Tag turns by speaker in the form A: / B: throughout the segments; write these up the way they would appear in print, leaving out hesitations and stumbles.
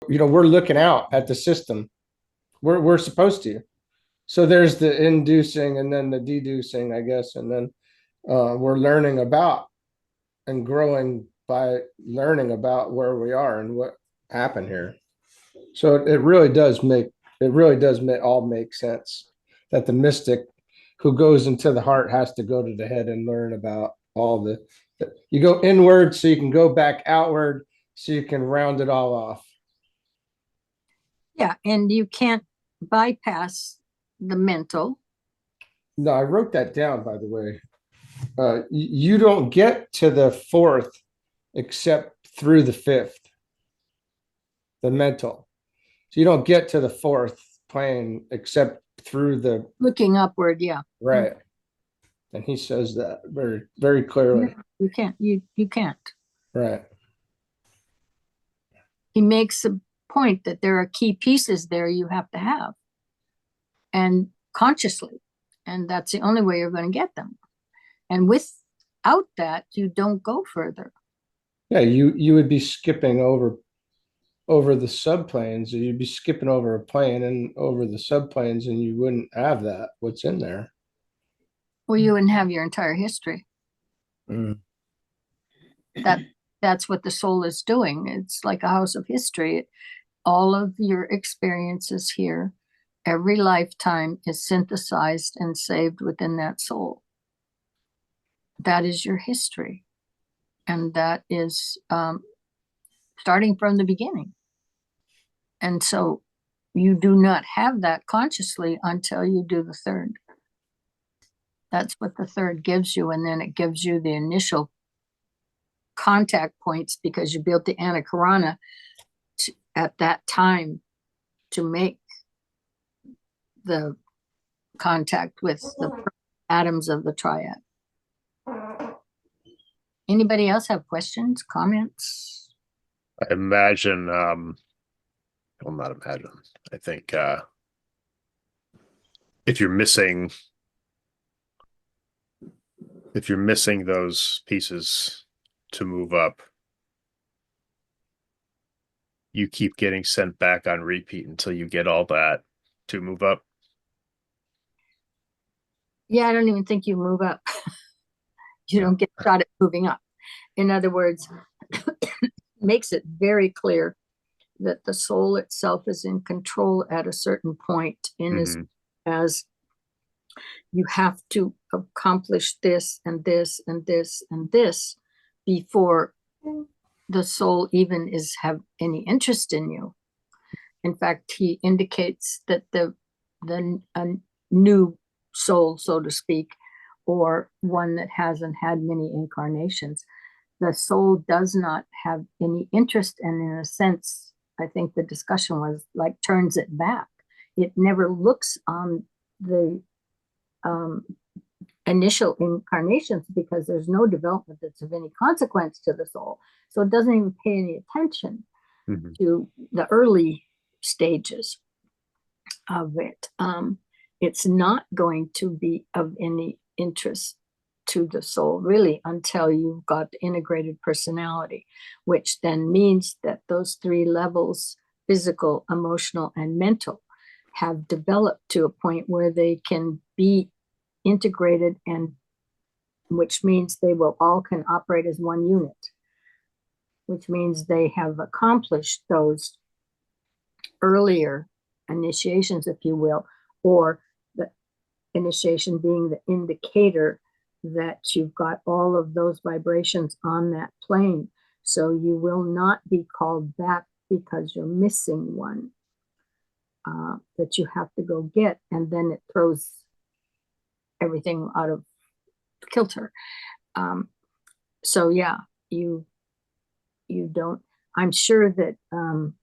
A: we're looking out at the system. We're supposed to. So there's the inducing and then the deducing, I guess, and then we're learning about and growing by learning about where we are and what happened here. So it really does all make sense that the mystic who goes into the heart has to go to the head and learn about all you go inward so you can go back outward so you can round it all off.
B: Yeah, and you can't bypass the mental.
A: No, I wrote that down, by the way. You don't get to the fourth except through the fifth, the mental. So you don't get to the fourth plane except through the
B: looking upward. Yeah,
A: right. And he says that very, very clearly.
B: You can't. You can't.
A: Right.
B: He makes a point that there are key pieces there you have to have, and consciously, and that's the only way you're going to get them. And without that, you don't go further.
A: Yeah, you would be skipping over the subplanes, or you'd be skipping over a plane and over the subplanes, and you wouldn't have that. What's in there?
B: Well, you wouldn't have your entire history.
A: Mm.
B: That's what the soul is doing. It's like a house of history. All of your experiences here, every lifetime is synthesized and saved within that soul. That is your history. And that is starting from the beginning. And so you do not have that consciously until you do the third. That's what the third gives you. And then it gives you the initial contact points because you built the anakarana at that time to make the contact with the atoms of the triad. Anybody else have questions, comments?
C: I imagine, well, not imagine. I think if you're missing those pieces to move up, you keep getting sent back on repeat until you get all that to move up.
B: Yeah, I don't even think you move up. You don't get shot at moving up. In other words, makes it very clear that the soul itself is in control at a certain point in as you have to accomplish this and this and this and this before the soul even have any interest in you. In fact, he indicates that the new soul, so to speak, or one that hasn't had many incarnations, the soul does not have any interest, and in a sense, I think the discussion was like turns it back. It never looks on the initial incarnations because there's no development that's of any consequence to the soul. So it doesn't even pay any attention to the early stages of it. It's not going to be of any interest to the soul really until you've got the integrated personality, which then means that those three levels, physical, emotional, and mental, have developed to a point where they can be integrated, and which means they will all can operate as one unit, which means they have accomplished those earlier initiations, if you will, or the initiation being the indicator that you've got all of those vibrations on that plane. So you will not be called back because you're missing one that you have to go get, and then it throws everything out of kilter. So yeah, you don't, I'm sure that on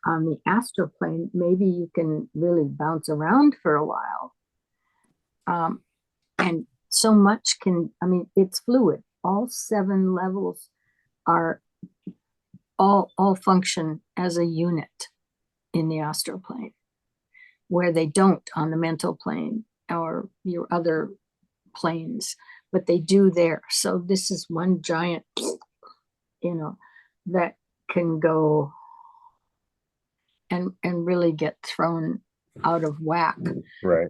B: the astral plane, maybe you can really bounce around for a while. And so much it's fluid. All 7 levels are all function as a unit in the astral plane, where they don't on the mental plane or your other planes, but they do there. So this is one giant, that can go and really get thrown out of whack.
C: Right.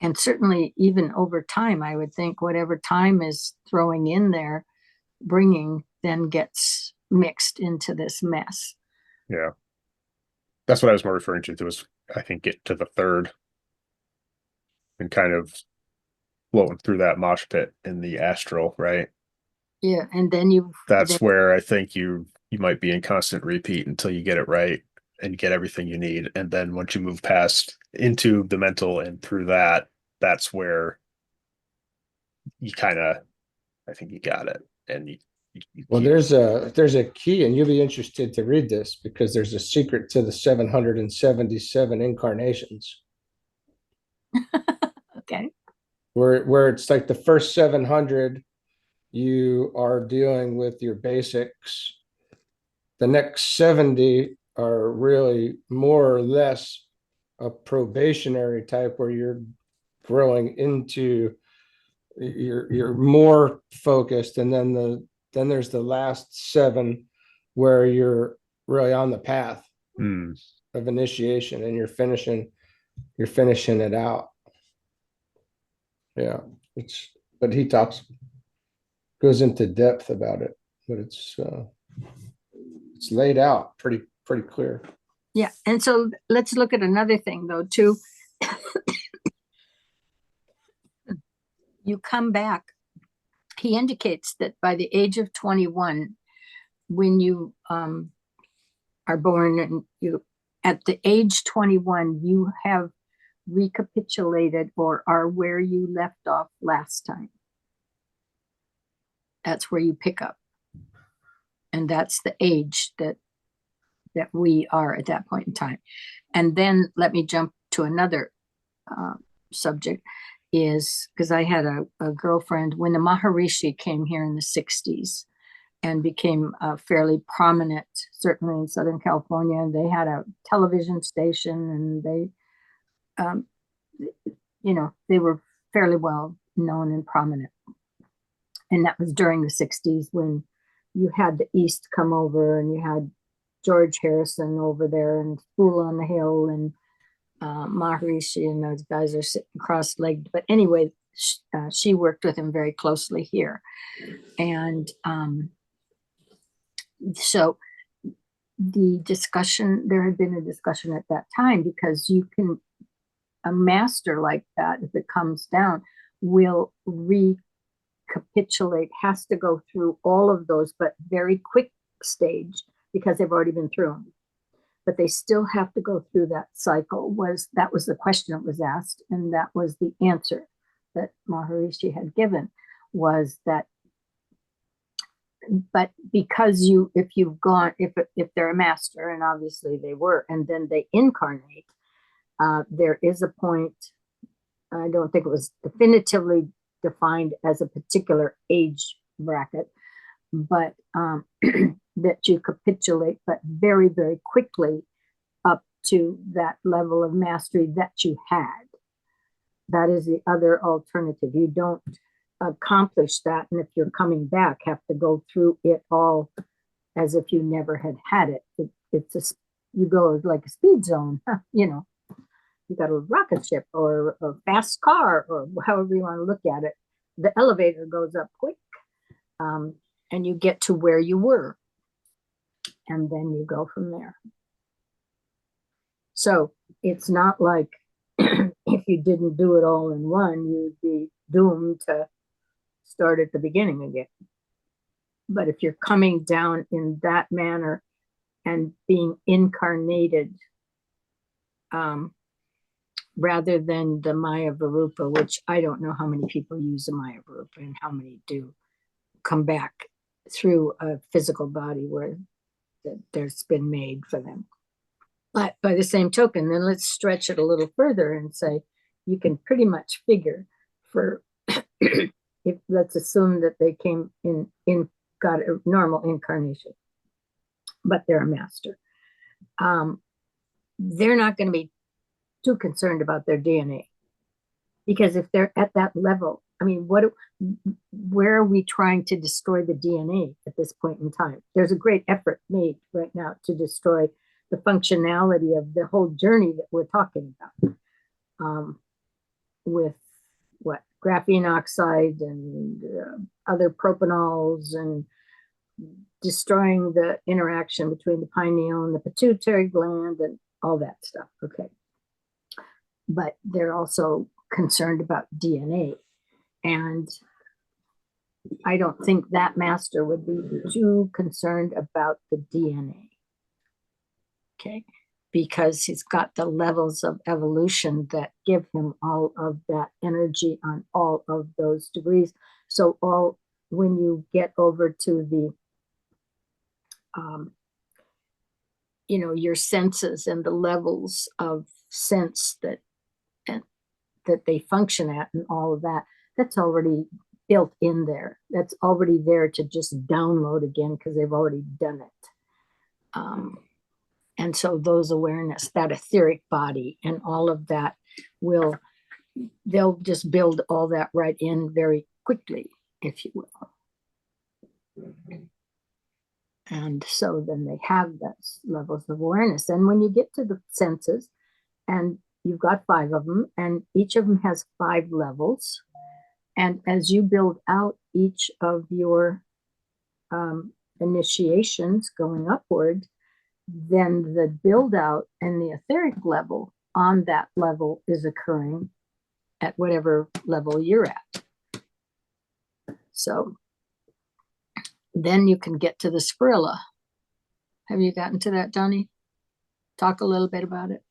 B: And certainly even over time, I would think whatever time is throwing in there, bringing, then gets mixed into this mess.
C: Yeah. That's what I was more referring to. Was, I think, get to the third and kind of floating through that mosh pit in the astral, right?
B: Yeah. And then
C: That's where I think you might be in constant repeat until you get it right and get everything you need. And then once you move past into the mental and through that, that's where you kind of, I think you got it. And you
A: Well,
C: keep,
A: there's a key, and you'll be interested to read this because there's a secret to the 777 incarnations.
B: okay.
A: Where it's like the first 700 you are dealing with your basics. The next 70 are really more or less a probationary type where you're growing into, you're more focused, and then there's the last 7 where you're really on the path of initiation, and you're finishing it out. Yeah, but he goes into depth about it, but it's laid out pretty clear.
B: Yeah. And so let's look at another thing though, too. You come back. He indicates that by the age of 21, when you are born, and you at the age 21, you have recapitulated or are where you left off last time. That's where you pick up. And that's the age that we are at that point in time. And then let me jump to another subject, is because I had a girlfriend when the Maharishi came here in the 60s and became fairly prominent, certainly in Southern California. They had a television station, and they were fairly well known and prominent. And that was during the 60s when you had the East come over, and you had George Harrison over there, and Fool on the Hill, and Maharishi, and those guys are sitting cross-legged. But anyway, she worked with him very closely here. And so there had been a discussion at that time, because a master like that, if it comes down, will recapitulate, has to go through all of those, but very quick stage, because they've already been through them. But they still have to go through that cycle. That was the question that was asked, and that was the answer that Maharishi had given, was that, but because if they're a master, and obviously they were, and then they incarnate, there is a point, I don't think it was definitively defined as a particular age bracket, but that you capitulate, but very, very quickly up to that level of mastery that you had. That is the other alternative. You don't accomplish that, and if you're coming back, have to go through it all as if you never had it. You go like a speed zone, you got a rocket ship or a fast car, or however you want to look at it. The elevator goes up quick, and you get to where you were, and then you go from there. So it's not like if you didn't do it all in one, you'd be doomed to start at the beginning again. But if you're coming down in that manner and being incarnated, rather than the Maya Varupa, which I don't know how many people use the Maya Varupa and how many do come back through a physical body where there's been made for them. But by the same token, then let's stretch it a little further and say you can pretty much figure for if let's assume that they came in got a normal incarnation, but they're a master. They're not going to be too concerned about their DNA, because if they're at that level, I mean, where are we trying to destroy the DNA at this point in time? There's a great effort made right now to destroy the functionality of the whole journey that we're talking about, with what graphene oxide and other propanols, and destroying the interaction between the pineal and the pituitary gland and all that stuff. Okay. But they're also concerned about DNA. And I don't think that master would be too concerned about the DNA. Okay. Because he's got the levels of evolution that give him all of that energy on all of those degrees. So when you get over to the your senses and the levels of sense that they function at and all of that, that's already built in there. That's already there to just download again because they've already done it. And so those awareness, that etheric body and all of that they'll just build all that right in very quickly, if you will. And so then they have those levels of awareness. And when you get to the senses, and you've got 5 of them, and each of them has 5 levels. And as you build out each of your initiations going upward, then the build out and the etheric level on that level is occurring at whatever level you're at. So then you can get to the spirilla. Have you gotten to that, Johnny? Talk a little bit about it.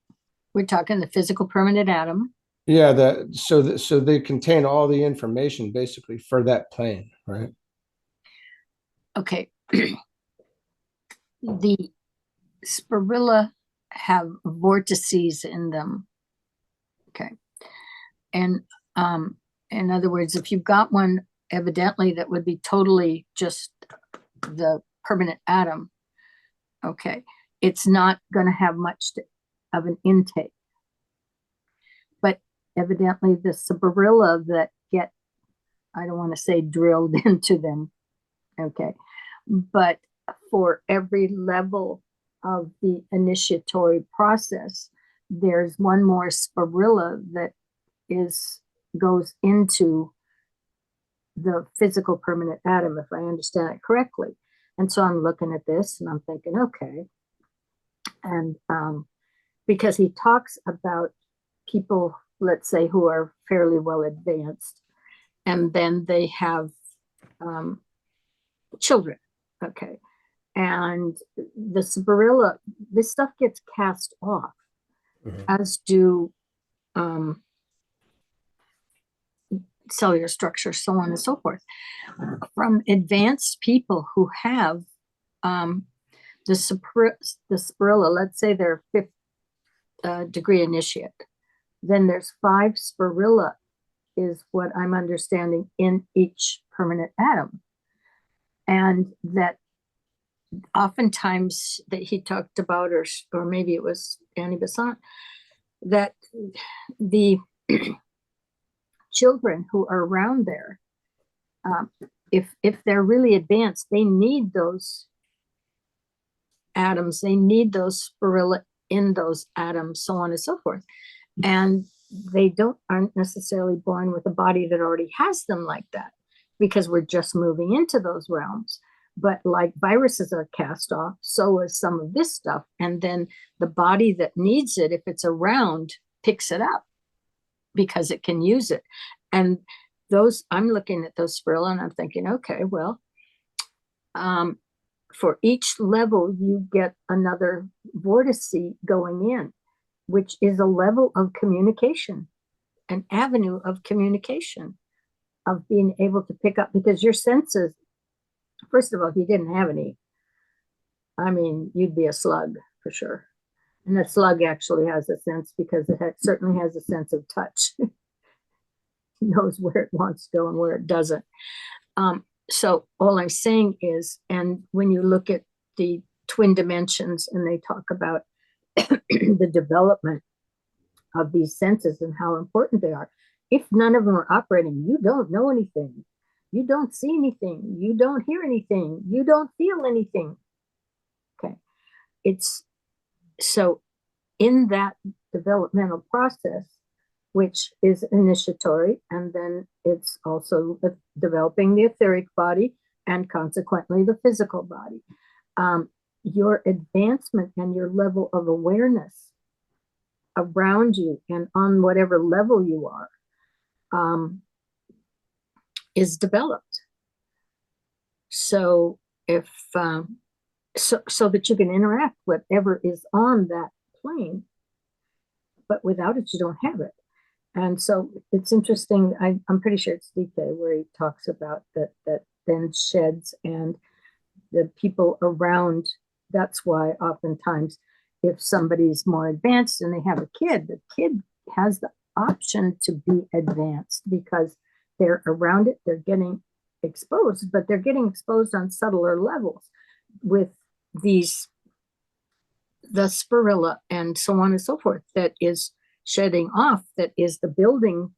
B: We're talking the physical permanent atom.
A: Yeah, so they contain all the information basically for that plane, right?
B: Okay. The spirilla have vortices in them. Okay. And in other words, if you've got one, evidently that would be totally just the permanent atom. Okay. It's not going to have much of an intake. But evidently the spirilla that get, I don't want to say drilled into them. Okay. But for every level of the initiatory process, there's one more spirilla that goes into the physical permanent atom, if I understand it correctly. And so I'm looking at this and I'm thinking, okay. And because he talks about people, let's say, who are fairly well advanced, and then they have children. Okay. And the spirilla, this stuff gets cast off, as do cellular structure, so on and so forth, from advanced people who have the spirilla. Let's say they're 5th degree initiate. Then there's 5 spirilla, is what I'm understanding, in each permanent atom. And that oftentimes that he talked about, or maybe it was Annie Besant, that the children who are around there, if they're really advanced, they need those atoms, they need those spirilla in those atoms, so on and so forth. And they aren't necessarily born with a body that already has them like that, because we're just moving into those realms. But like viruses are cast off, so is some of this stuff. And then the body that needs it, if it's around, picks it up because it can use it. And I'm looking at those spirilla and I'm thinking, okay, well, for each level, you get another vortice going in, which is a level of communication, an avenue of communication, of being able to pick up, because your senses, first of all, if you didn't have any, I mean, you'd be a slug for sure. And a slug actually has a sense, because it certainly has a sense of touch. It knows where it wants to go and where it doesn't. So all I'm saying is, and when you look at the twin dimensions and they talk about the development of these senses and how important they are, if none of them are operating, you don't know anything. You don't see anything. You don't hear anything. You don't feel anything. Okay. So in that developmental process, which is initiatory, and then it's also developing the etheric body and consequently the physical body. Your advancement and your level of awareness around you and on whatever level you are is developed. So if so that you can interact with whatever is on that plane, but without it, you don't have it. And so it's interesting. I'm pretty sure it's DK where he talks about that then sheds and the people around. That's why oftentimes if somebody's more advanced and they have a kid, the kid has the option to be advanced because they're around it, they're getting exposed, but they're getting exposed on subtler levels with these, the spirilla and so on and so forth, that is shedding off, that is the building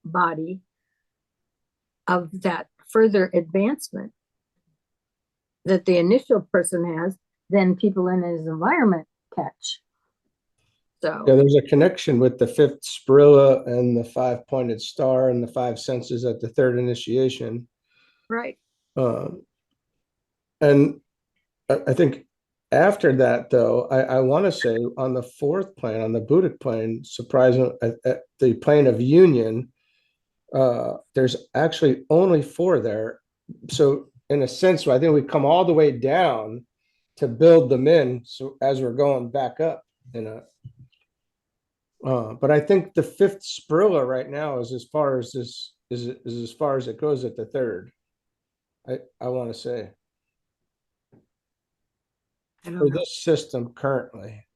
B: body of that further advancement that the initial person has, then people in his environment catch. So
A: yeah, there's a connection with the fifth spirilla and the five-pointed star and the five senses at the third initiation.
B: right.
A: And I think after that, though, I want to say on the fourth plane, on the Buddhic plane, surprisingly, at the plane of union, there's actually only four there. So in a sense, I think we come all the way down to build them in. So as we're going back up, but I think the fifth spirilla right now is as far as this is as far as it goes at the third. I want to say
B: I
A: for
B: don't know.
A: this system currently,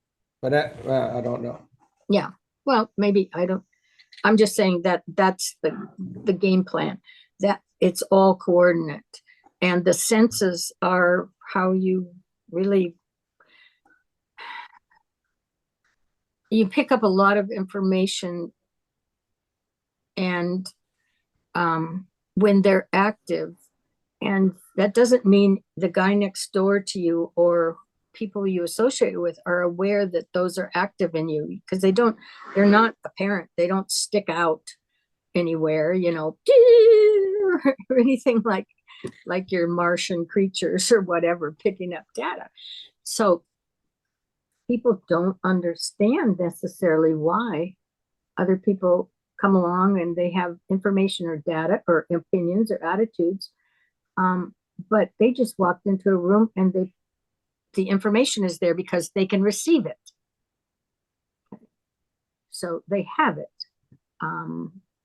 A: but I don't know.
B: Yeah. Well, maybe I don't. I'm just saying that that's the game plan, that it's all coordinate, and the senses are how you really, you pick up a lot of information, and when they're active, and that doesn't mean the guy next door to you or people you associate with are aware that those are active in you, because they're not apparent, they don't stick out anywhere, or anything like your Martian creatures or whatever picking up data. So people don't understand necessarily why other people come along and they have information or data or opinions or attitudes, but they just walked into a room and the information is there because they can receive it. So they have it.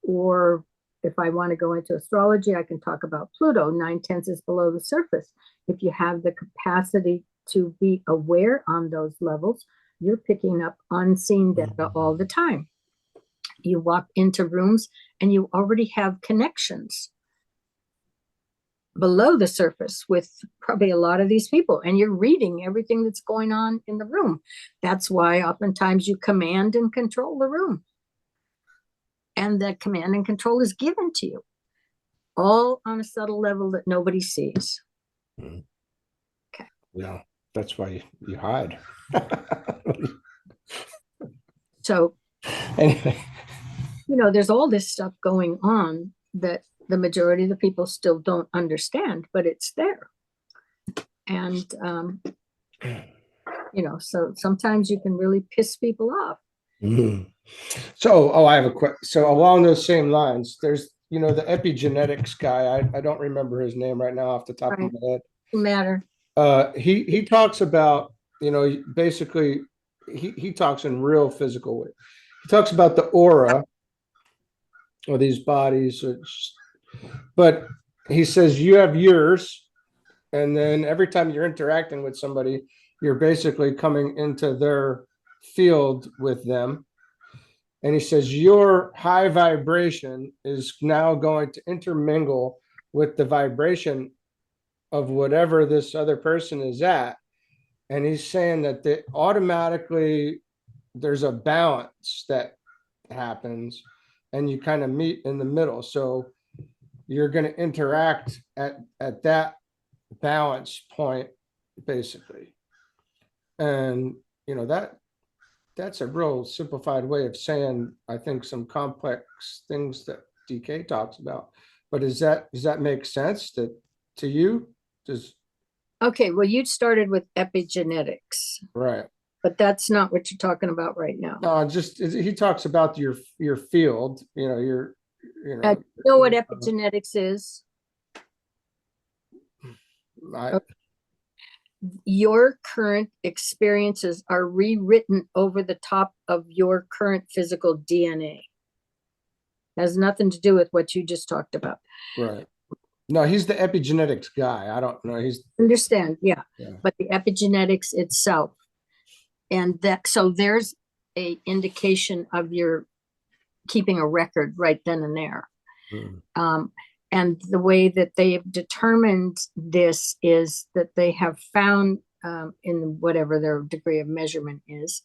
B: Or if I want to go into astrology, I can talk about Pluto, 9/10 is below the surface. If you have the capacity to be aware on those levels, you're picking up unseen data all the time. You walk into rooms and you already have connections below the surface with probably a lot of these people, and you're reading everything that's going on in the room. That's why oftentimes you command and control the room. And that command and control is given to you, all on a subtle level that nobody sees.
A: Okay. Yeah, that's why you hide.
B: So
A: anyway,
B: there's all this stuff going on that the majority of the people still don't understand, but it's there. And so sometimes you can really piss people off.
A: Mm-hmm. So, I have a question. So along those same lines, there's, the epigenetics guy. I don't remember his name right now off the top of my head.
B: Matter.
A: He talks about, basically he talks in real physical way. He talks about the aura of these bodies, but he says you have yours, and then every time you're interacting with somebody, you're basically coming into their field with them. And he says your high vibration is now going to intermingle with the vibration of whatever this other person is at. And he's saying that automatically there's a balance that happens and you kind of meet in the middle. So you're going to interact at that balance point, basically. And, that's a real simplified way of saying, I think, some complex things that DK talks about. But does that make sense to you? Does,
B: Okay, well, you started with epigenetics,
A: right.
B: but that's not what you're talking about right now.
A: No, just, he talks about your field, you
B: You
A: know,
B: know what epigenetics is?
A: I,
B: Your current experiences are rewritten over the top of your current physical DNA. Has nothing to do with what you just talked about.
A: right. No, he's the epigenetics guy. I don't know.
B: Understand? Yeah.
A: Yeah.
B: But the epigenetics itself, and that, so there's a indication of your keeping a record right then and there.
A: Hmm.
B: And the way that they have determined this is that they have found, in whatever their degree of measurement is,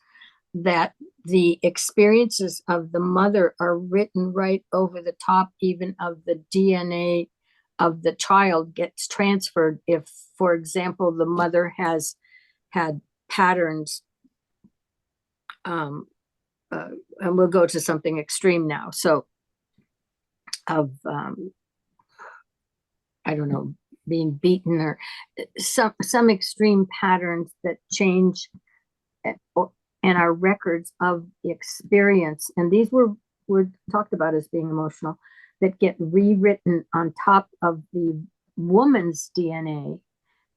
B: that the experiences of the mother are written right over the top even of the DNA of the child gets transferred. If, for example, the mother has had patterns, um, and we'll go to something extreme now. So of, I don't know, being beaten or some extreme patterns that change and our records of experience. And these were talked about as being emotional, that get rewritten on top of the woman's DNA.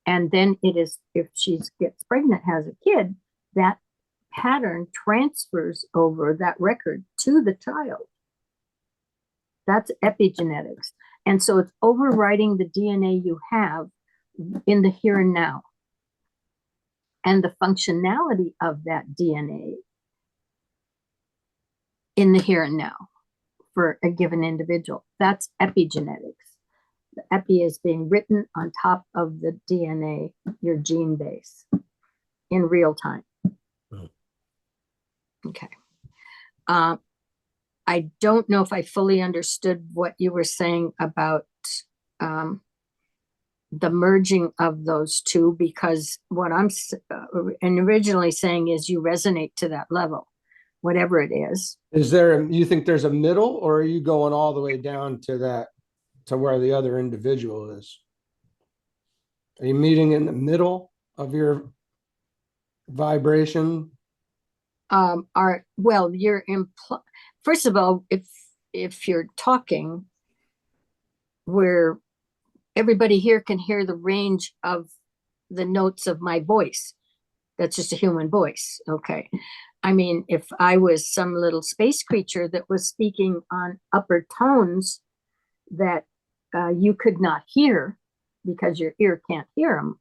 B: And then it is, if she gets pregnant, has a kid, that pattern transfers over that record to the child. That's epigenetics. And so it's overwriting the DNA you have in the here and now. And the functionality of that DNA in the here and now for a given individual. That's epigenetics. The epi is being written on top of the DNA, your gene base, in real time. Okay. I don't know if I fully understood what you were saying about the merging of those two, because what I'm originally saying is you resonate to that level, whatever it is.
A: You think there's a middle, or are you going all the way down to where the other individual is? Are you meeting in the middle of your vibration?
B: Well, first of all, if you're talking where everybody here can hear the range of the notes of my voice, that's just a human voice. Okay. I mean, if I was some little space creature that was speaking on upper tones that you could not hear because your ear can't hear them,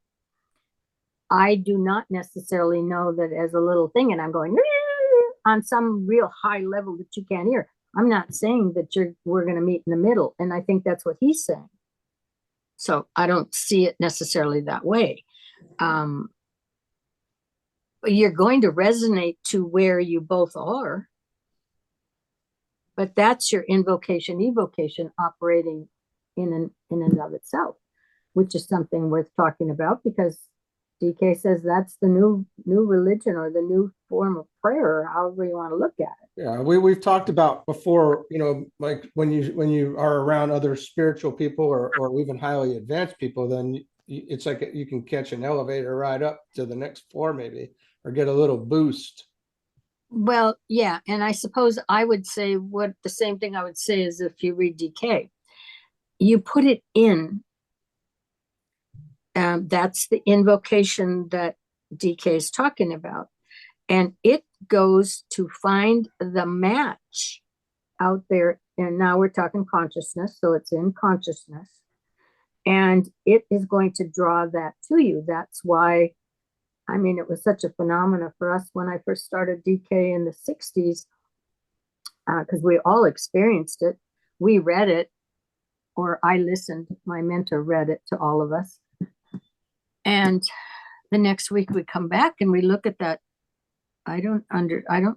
B: I do not necessarily know that as a little thing, and I'm going on some real high level that you can't hear. I'm not saying that we're going to meet in the middle, and I think that's what he's saying. So I don't see it necessarily that way. You're going to resonate to where you both are, but that's your invocation evocation operating in and of itself, which is something worth talking about, because DK says that's the new religion, or the new form of prayer, or however you want to look at it.
A: Yeah, we've talked about before, like when you are around other spiritual people, or even highly advanced people, then it's like you can catch an elevator ride up to the next floor maybe, or get a little boost.
B: Well, yeah, and I suppose I would say the same thing I would say is if you read DK, you put it in. That's the invocation that DK is talking about. And it goes to find the match out there. And now we're talking consciousness. So it's in consciousness. And it is going to draw that to you. That's why, I mean, it was such a phenomena for us when I first started DK in the 60s, because we all experienced it. We read it, or I listened. My mentor read it to all of us. And the next week we come back and we look at that. I don't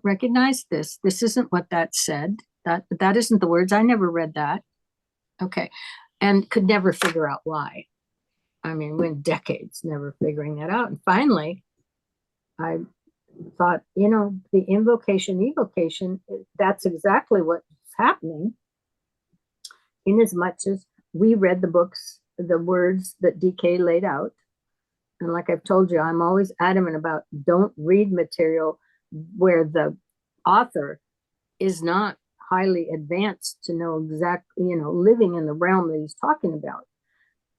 B: recognize this. This isn't what that said. That isn't the words. I never read that. Okay. And could never figure out why. I mean, went decades never figuring that out. And finally, I thought, the invocation, evocation, that's exactly what's happening, in as much as we read the books, the words that DK laid out. And like I've told you, I'm always adamant about don't read material where the author is not highly advanced to know exactly, living in the realm that he's talking about.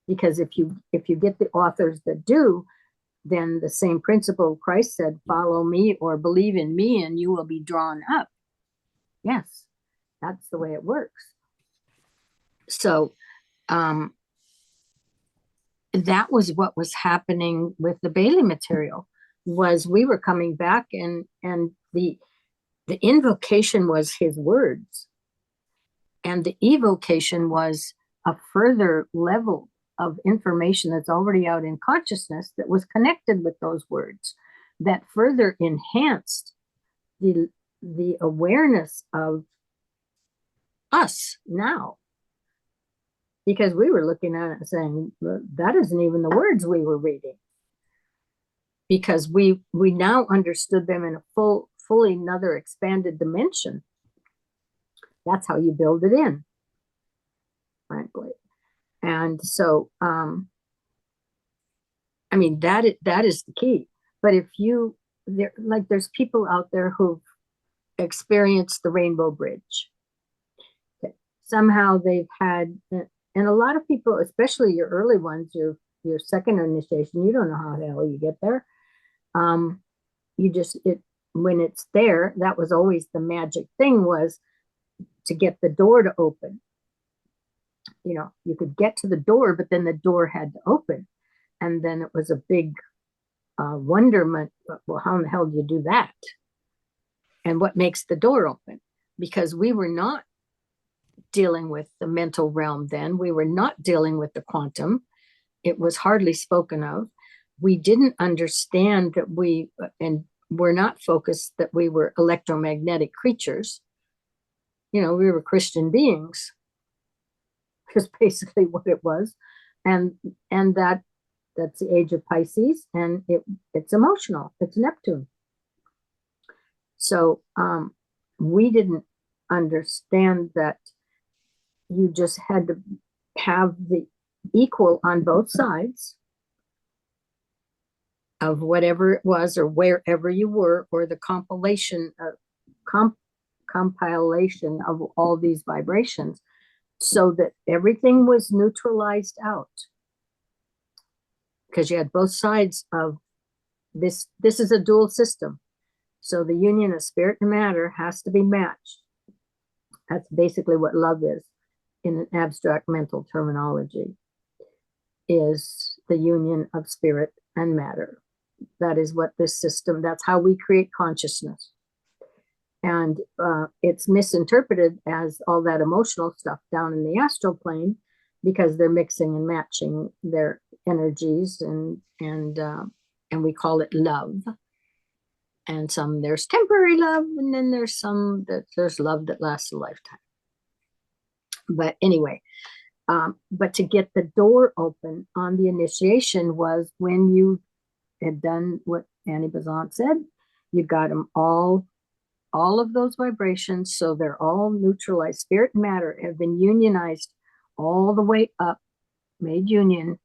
B: Because if you get the authors that do, then the same principle Christ said, follow me or believe in me and you will be drawn up. Yes, that's the way it works. So that was what was happening with the Bailey material, was we were coming back and the invocation was his words, and the evocation was a further level of information that's already out in consciousness that was connected with those words, that further enhanced the awareness of us now. Because we were looking at it and saying, that isn't even the words we were reading. Because we now understood them in a fully another expanded dimension. That's how you build it in, frankly. And so, that is the key. But if there's people out there who've experienced the Rainbow Bridge. Okay. Somehow they've had, and a lot of people, especially your early ones, your second initiation, you don't know how the hell you get there. When it's there, that was always the magic thing, was to get the door to open. You could get to the door, but then the door had to open. And then it was a big wonderment. Well, how in the hell do you do that? And what makes the door open? Because we were not dealing with the mental realm then. We were not dealing with the quantum. It was hardly spoken of. We didn't understand that and we're not focused that we were electromagnetic creatures. We were Christian beings. Is basically what it was. And that's the age of Pisces, and it's emotional. It's Neptune. So we didn't understand that you just had to have the equal on both sides of whatever it was, or wherever you were, or the compilation of all these vibrations, so that everything was neutralized out. Because you had both sides of this. This is a dual system. So the union of spirit and matter has to be matched. That's basically what love is in an abstract mental terminology, is the union of spirit and matter. That is what this system, that's how we create consciousness. And it's misinterpreted as all that emotional stuff down in the astral plane, because they're mixing and matching their energies, and we call it love. And there's temporary love, and then there's love that lasts a lifetime. But anyway, but to get the door open on the initiation was when you had done what Annie Besant said. You got them all of those vibrations, so they're all neutralized. Spirit and matter have been unionized all the way up, made union.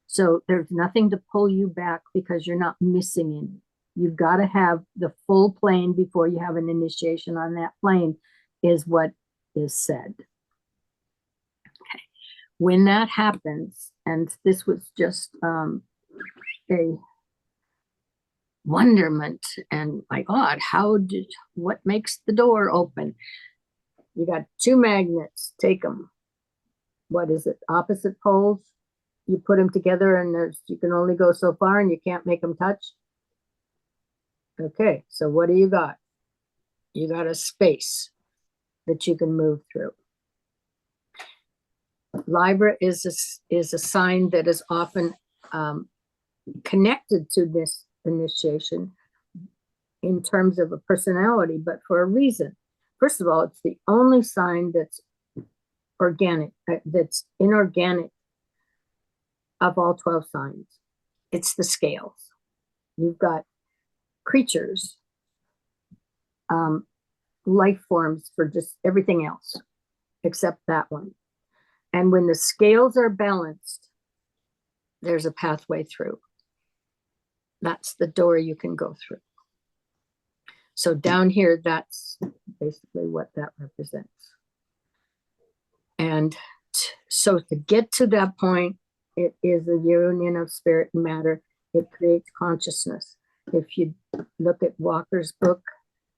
B: So there's nothing to pull you back, because you're not missing any. You've got to have the full plane before you have an initiation on that plane, is what is said. Okay. When that happens, and this was just a wonderment, and my God, what makes the door open? You got two magnets, take them. What is it? Opposite poles. You put them together, and you can only go so far, and you can't make them touch. Okay, so what do you got? You got a space that you can move through. Libra is a sign that is often connected to this initiation in terms of a personality, but for a reason. First of all, it's the only sign that's organic, that's inorganic of all 12 signs. It's the scales. You've got creatures, life forms for just everything else except that one. And when the scales are balanced, there's a pathway through. That's the door you can go through. So down here, that's basically what that represents. And so to get to that point, it is a union of spirit and matter. It creates consciousness. If you look at Walker's book,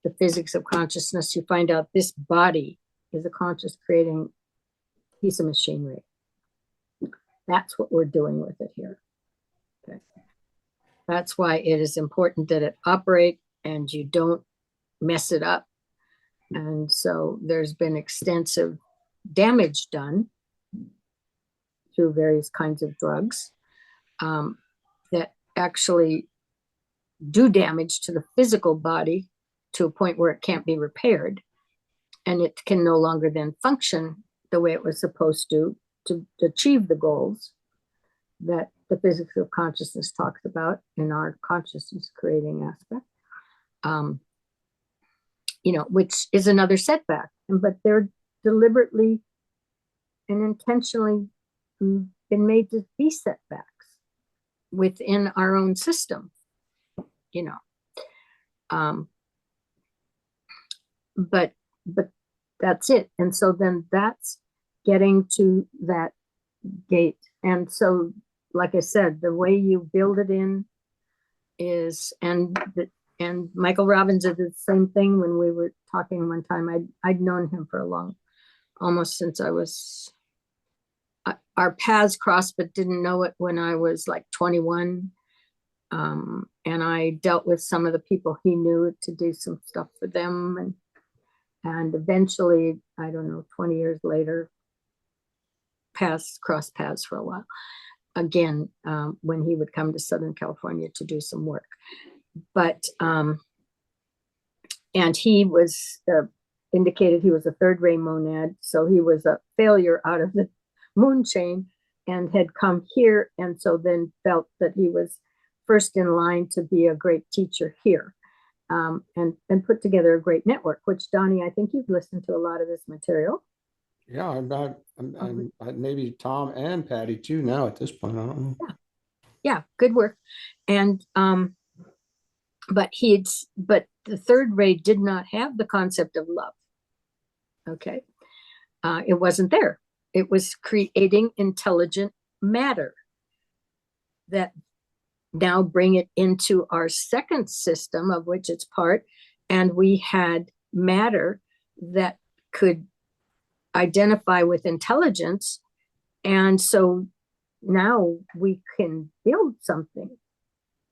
B: The Physics of Consciousness, you find out this body is a conscious creating piece of machinery. That's what we're doing with it here. Okay. That's why it is important that it operate and you don't mess it up. And so there's been extensive damage done through various kinds of drugs that actually do damage to the physical body to a point where it can't be repaired. And it can no longer then function the way it was supposed to achieve the goals that the physics of consciousness talks about in our consciousness creating aspect. Which is another setback, but they're deliberately and intentionally been made to be setbacks within our own system, but that's it. And so then that's getting to that gate. And so, like I said, the way you build it in is, and Michael Robbins did the same thing when we were talking one time. I'd known him for almost since I was, our paths crossed, but didn't know it when I was like 21. And I dealt with some of the people he knew to do some stuff for them. And eventually, I don't know, 20 years later, crossed paths for a while. Again, when he would come to Southern California to do some work. But, and he was indicated he was a third ray monad. So he was a failure out of the moon chain and had come here. And so then felt that he was first in line to be a great teacher here, and put together a great network, which Donnie, I think you've listened to a lot of this material.
A: Yeah, I'm maybe Tom and Patty too now at this point. I don't know.
B: Yeah, good work. And but the third ray did not have the concept of love. Okay. It wasn't there. It was creating intelligent matter that now bring it into our second system, of which it's part. And we had matter that could identify with intelligence. And so now we can build something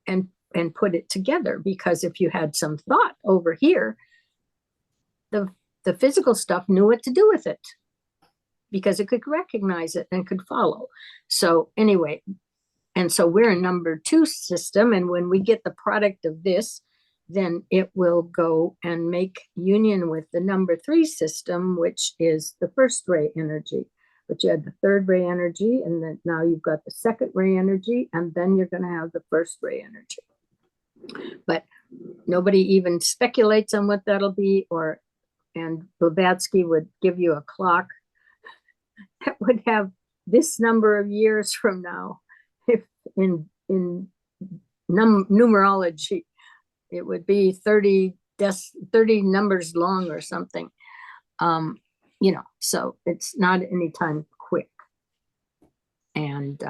B: and put it together, because if you had some thought over here, the physical stuff knew what to do with it because it could recognize it and could follow. So anyway, and so we're a number 2 system. And when we get the product of this, then it will go and make union with the number 3 system, which is the first ray energy. But you had the third ray energy, and then now you've got the second ray energy, and then you're going to have the first ray energy. But nobody even speculates on what that'll be, and Blavatsky would give you a clock that would have this number of years from now. If in numerology, it would be 30 numbers long or something. So it's not anytime quick. And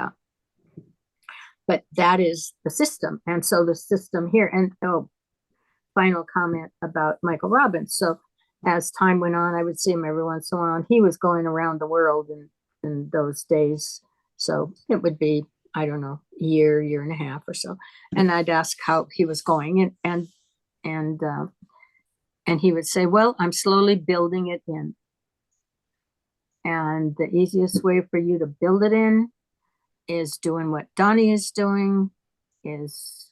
B: but that is the system. And so the system here, and final comment about Michael Robbins. So as time went on, I would see him every once in a while. He was going around the world in those days. So it would be, I don't know, year and a half or so. And I'd ask how he was going, and he would say, well, I'm slowly building it in. And the easiest way for you to build it in is doing what Donnie is doing, is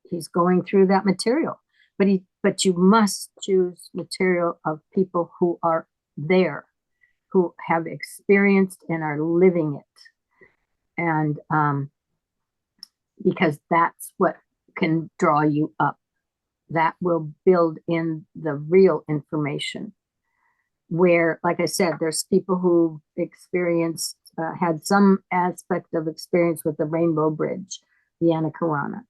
B: he's going through that material. But you must choose material of people who are there, who have experienced and are living it. And because that's what can draw you up. that will build in the real information. Where, like I said, there's people who experienced, had some aspect of experience with the Rainbow Bridge, the Anakarana.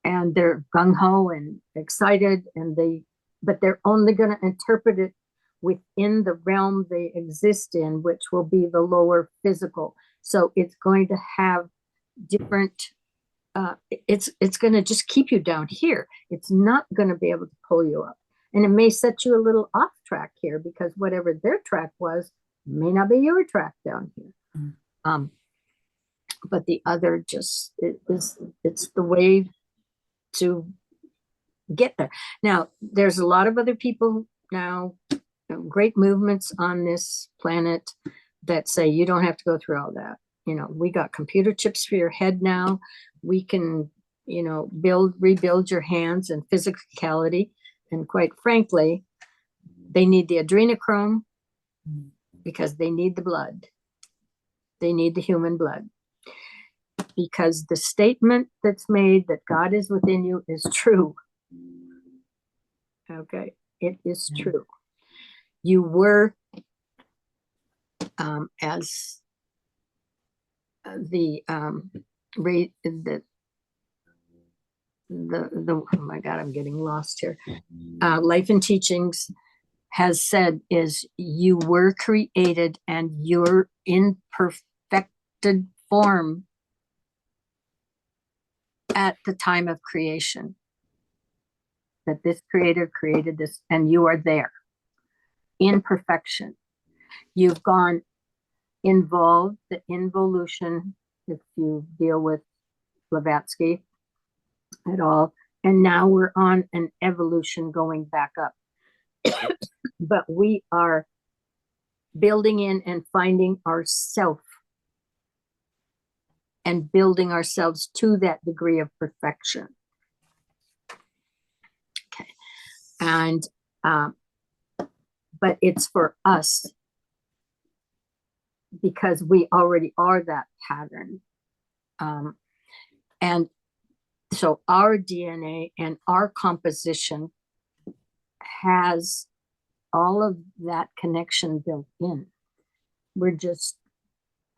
B: And they're gung-ho and excited, but they're only going to interpret it within the realm they exist in, which will be the lower physical. So it's going to have different, it's going to just keep you down here. It's not going to be able to pull you up. And it may set you a little off track here, because whatever their track was may not be your track down here. But the other just, it's the way to get there. Now, there's a lot of other people now, great movements on this planet that say you don't have to go through all that. We got computer chips for your head now. We can, rebuild your hands and physicality. And quite frankly, they need the adrenochrome because they need the blood. They need the human blood. Because the statement that's made that God is within you is true. Okay, it is true. You were, as the oh my God, I'm getting lost here. Life and Teachings has said is you were created and you're in perfected form at the time of creation. That this creator created this, and you are there in perfection. You've gone involved, the involution, if you deal with Blavatsky at all, and now we're on an evolution going back up. But we are building in and finding ourself and building ourselves to that degree of perfection. Okay. And but it's for us because we already are that pattern. And so our DNA and our composition has all of that connection built in. We're just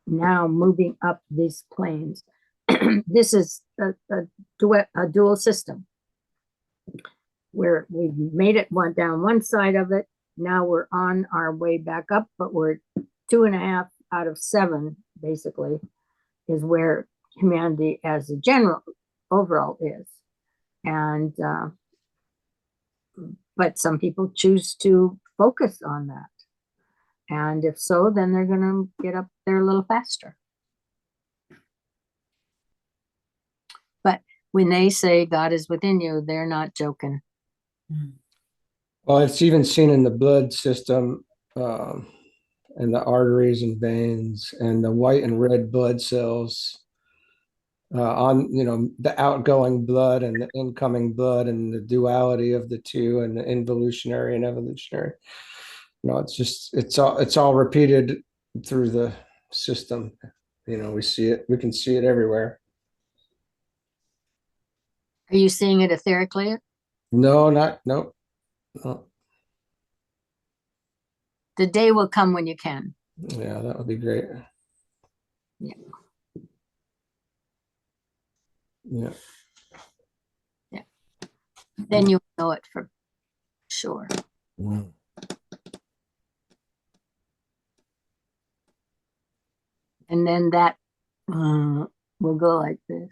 B: now moving up these planes. This is a dual system where we made it down one side of it. Now we're on our way back up, but we're 2.5 out of 7, basically, is where humanity as a general overall is. And but some people choose to focus on that. And if so, then they're going to get up there a little faster. But when they say God is within you, they're not joking.
A: Well, it's even seen in the blood system, and the arteries and veins and the white and red blood cells, on the outgoing blood and the incoming blood, and the duality of the two, and the involutionary and evolutionary. It's all repeated through the system. We see it. We can see it everywhere.
B: Are you seeing it etherically?
A: No.
B: The day will come when you can.
A: Yeah, that would be great.
B: Yeah.
A: Yeah.
B: Yeah. Then you know it for sure.
A: Mm.
B: And then that will go like this.